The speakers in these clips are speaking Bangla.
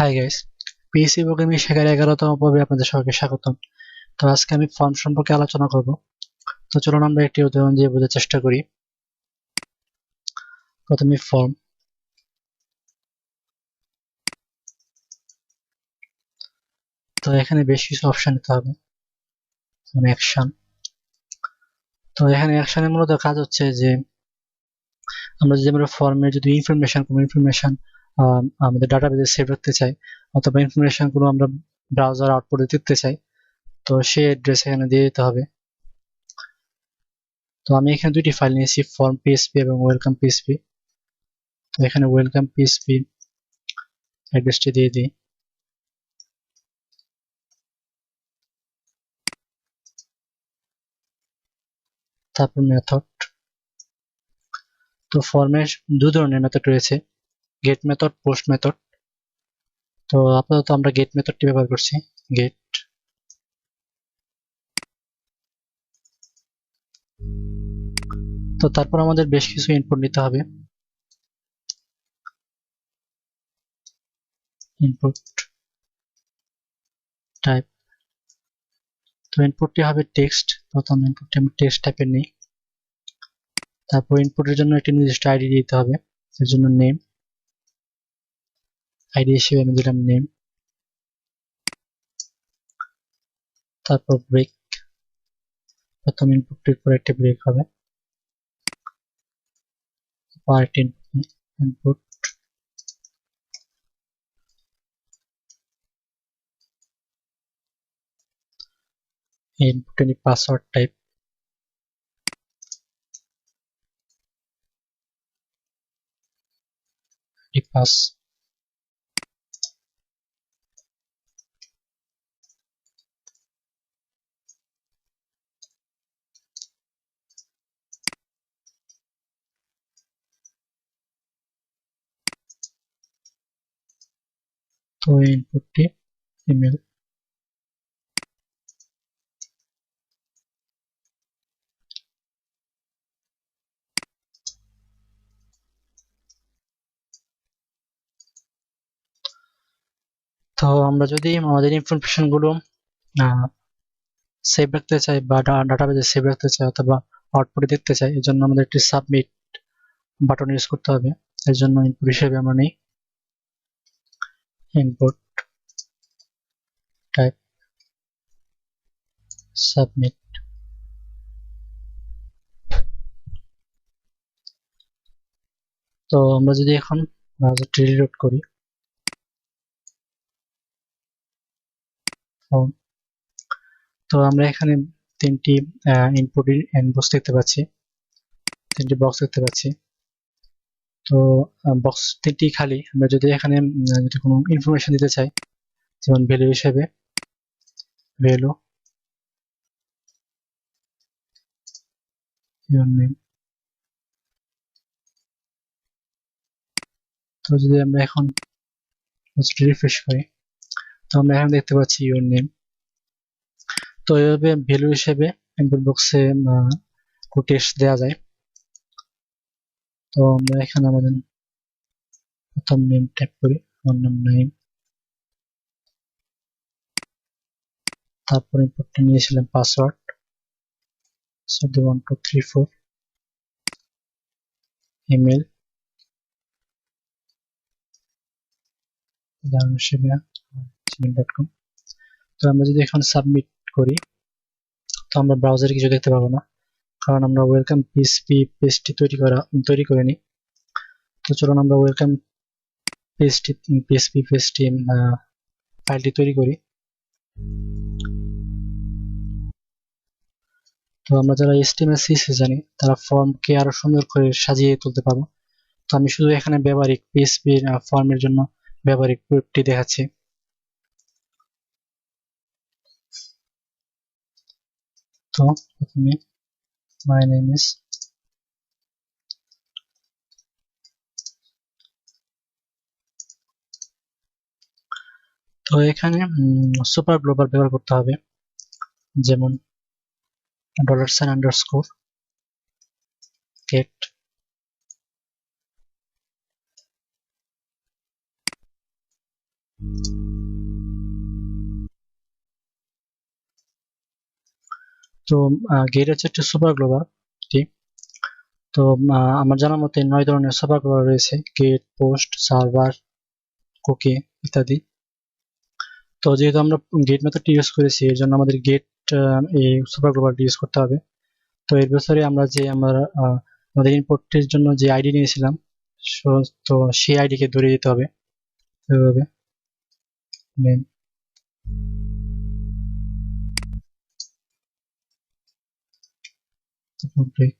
হাই গাইস, পিএসসি প্রোগ্রামিং শেখার 11তম পর্বে আপনাদের সবাইকে স্বাগতম। তো আজকে আমি ফর্ম সম্পর্কে আলোচনা করব। তো চলুন আমরা একটি উদাহরণ দিয়ে বোঝার চেষ্টা করি। প্রথমে ফর্ম। তো এখানে বেশ কিছু অপশন নিতে হবে, যেমন অ্যাকশন। তো এখানে অ্যাকশনের মূলত কাজ হচ্ছে যে আমরা যদি আমরা ফর্মে যদি কোনো ইনফরমেশন আমাদের ডাটাবেজে সেভ রাখতে চাই, অথবা ইনফরমেশন গুলো আমরা ব্রাউজার আউটপুটে দেখতে চাই, তো সেই অ্যাড্রেস এখানে দিয়ে দিতে হবে। তো আমি এখানে দুইটি ফাইল নিয়েছি, ফর্ম পিএসপি এবং ওয়েলকাম পিএসপি। তো এখানে ওয়েলকাম পিএসপি অ্যাড্রেসটি দিয়ে দিই। তারপর মেথড। তো ফর্মের দু ধরনের মেথড রয়েছে, গেট মেথড, পোস্ট মেথড। তো আপাতত আমরা গেট মেথডটি ব্যবহার করছি। গেট। তো তারপর আমাদের বেশ কিছু ইনপুট নিতে হবে। Input type. তো ইনপুটটি হবে টেক্সট। প্রথম ইনপুটটি আমি টেক্সট টাইপের নিই। তারপর ইনপুটের জন্য একটি নির্দিষ্ট আইডি দিতে হবে, এর জন্য নেম। আইডি হিসেবে আমি দিলাম নেম। তারপর ব্রেক। প্রথম ইনপুটটির পর একটি ব্রেক হবে। আরেকটি ইনপুট। ইনপুটে পাসওয়ার্ড টাইপ। পাস। তো ইনপুটটি ইমেল। তো আমরা যদি আমাদের ইনফরমেশন গুলো সেভ রাখতে চাই বা ডাটাবেজে সেভ রাখতে চাই অথবা আউটপুটে দেখতে চাই, এর জন্য আমাদের একটি সাবমিট বাটন ইউজ করতে হবে। এর জন্য ইনপুট হিসেবে আমরা নিই ইনপুট টাইপ সাবমিট। তো আমরা যদি এখন ব্রাউজারটি রিলোড করি, তো আমরা এখানে তিনটি ইনপুট বক্স দেখতে পাচ্ছি, তিনটি বক্স দেখতে পাচ্ছি। তো বক্স তিনটি খালি। আমরা যদি এখানে যদি কোনো ইনফরমেশন দিতে চাই, যেমন ভ্যালু হিসেবে ভ্যালু, ইউর নেম। তো যদি আমরা এখন রিফ্রেশ করি, তো আমরা এখানে দেখতে পাচ্ছি ইউর নেম। তো এইভাবে ভ্যালু হিসেবে ইনপুট বক্সে টেক্সট দেওয়া যায়। তো আমরা এখানে আমাদের প্রথম নেম টাইপ করি, আমার নাম নেম। তারপর ইনপুটটা নিয়েছিলাম পাসওয়ার্ড 1234। ইমেল উদাহরণ হিসেবে gmail.com। তো আমরা যদি এখন সাবমিট করি, তো আমরা ব্রাউজারে কিছু দেখতে পাবো না, কারণ আমরা ওয়েলকাম পিএসপি পেজটি তৈরি করিনি। তো চলুন আমরা ওয়েলকাম পিএসপি পেজটি ফাইলটি তৈরি করি। তো আমরা যারা HTML CSS জানি, তারা ফর্মকে আরো সুন্দর করে সাজিয়ে তুলতে পারবো। তো আমি শুধু এখানে ব্যবহারিক পিএসপি ফর্মের জন্য ব্যবহারিক প্রয়োগটি দেখাচ্ছি। তো প্রথমে মাই নেম ইজ, তো এখানে সুপার গ্লোবাল ব্যবহার করতে হবে, যেমন $_ get তো গেট হচ্ছে একটা সুপার গ্লোবাল, ঠিক। তো আমার জানা মতে 9 ধরনের সুপার গ্লোবাল রয়েছে: গেট, পোস্ট, সার্ভার, কুকি ইত্যাদি। তো যেহেতু আমরা গেট মেথডটি ইউজ করেছি, এর জন্য আমাদের গেট এই সুপার গ্লোবালটি ইউজ করতে হবে। তো এর ভেতরে আমরা আমাদের ইনপুটের জন্য যে আইডি নিয়েছিলাম, তো সেই আইডিকে ধরে দিতে হবে এভাবে। ব্রেক।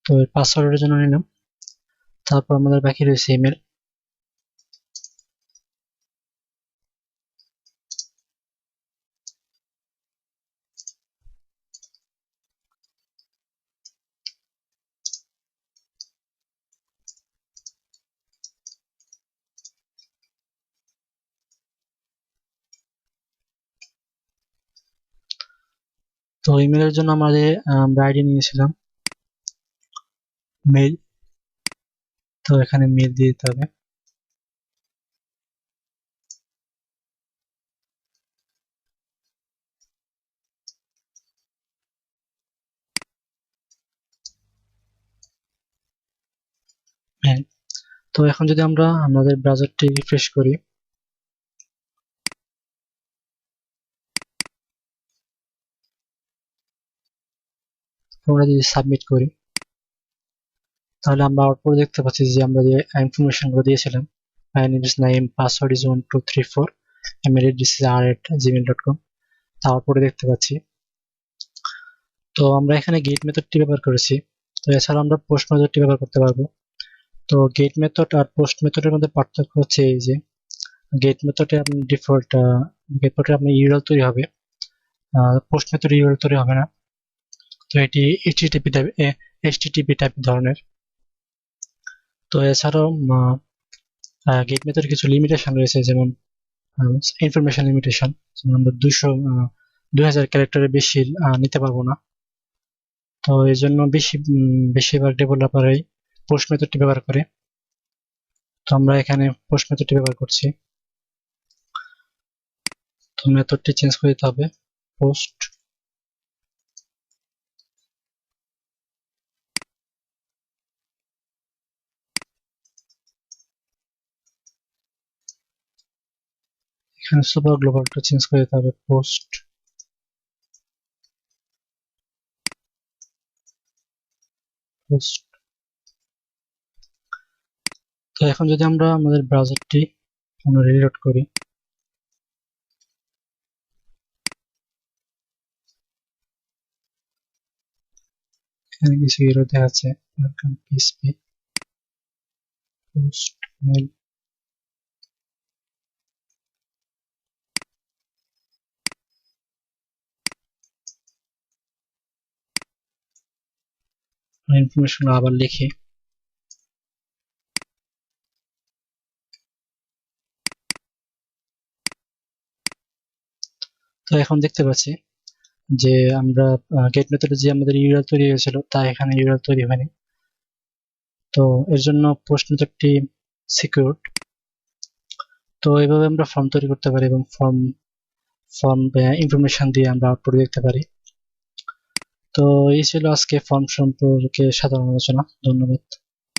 তো এর পাসওয়ার্ডের জন্য নিলাম। তারপর আমাদের বাকি রয়েছে ইমেল। তো ইমেলের জন্য আমরা আইডি নিয়েছিলাম মেল। তো এখানে মেল দিয়ে দিতে হবে। মেল। তো এখন যদি আমরা আমাদের ব্রাউজারটি রিফ্রেশ করি, আমরা যদি সাবমিট করি, তাহলে আমরা আউটপুট দেখতে পাচ্ছি যে আমরা যে ইনফরমেশন গুলো দিয়েছিলাম, my name is Naeem, password is 1234, email address is r@gmail.com, তা আউটপুটে দেখতে পাচ্ছি। তো আমরা এখানে গেট মেথডটি ব্যবহার করেছি। তো এছাড়া আমরা পোস্ট মেথডটি ব্যবহার করতে পারবো। তো গেট মেথড আর পোস্ট মেথডের মধ্যে পার্থক্য হচ্ছে এই যে গেট মেথডে আপনি ডিফল্ট গেট মেথডে আপনার ইউআরএল তৈরি হবে, পোস্ট মেথডে ইউআরএল তৈরি হবে না। তো এটি এইচটিটিপি টাইপ ধরনের। তো এছাড়াও গেট মেথডের কিছু লিমিটেশন রয়েছে, যেমন ইনফরমেশন লিমিটেশন, যেমন আমরা 2000 ক্যারেক্টারের বেশি নিতে পারবো না। তো এর জন্য বেশিরভাগ ডেভেলপারই পোস্ট মেথডটি ব্যবহার করে। তো আমরা এখানে পোস্ট মেথডটি ব্যবহার করছি। তো মেথডটি চেঞ্জ করে দিতে হবে, পোস্ট। এখানে সুপার গ্লোবালটা চেঞ্জ করে দিতে হবে, পোস্ট। তো এখন যদি আমরা আমাদের ব্রাউজারটি রিলোড করি, এখানে কিছু এরর দেখাচ্ছে, welcome PSP post mail. Information আবার লিখি। তো এখন দেখতে পাচ্ছি যে আমরা গেট মেথডে যে আমাদের ইউআরএল তৈরি হয়েছিল তা এখানে ইউআরএল তৈরি হয়নি। তো এর জন্য পোস্ট মেথডটি সিকিউরড। তো এইভাবে আমরা ফর্ম তৈরি করতে পারি এবং ফর্ম ইনফরমেশন দিয়ে আমরা আউটপুট দেখতে পারি। তো এই ছিল আজকে ফর্ম সম্পর্কে সাধারণ আলোচনা। ধন্যবাদ।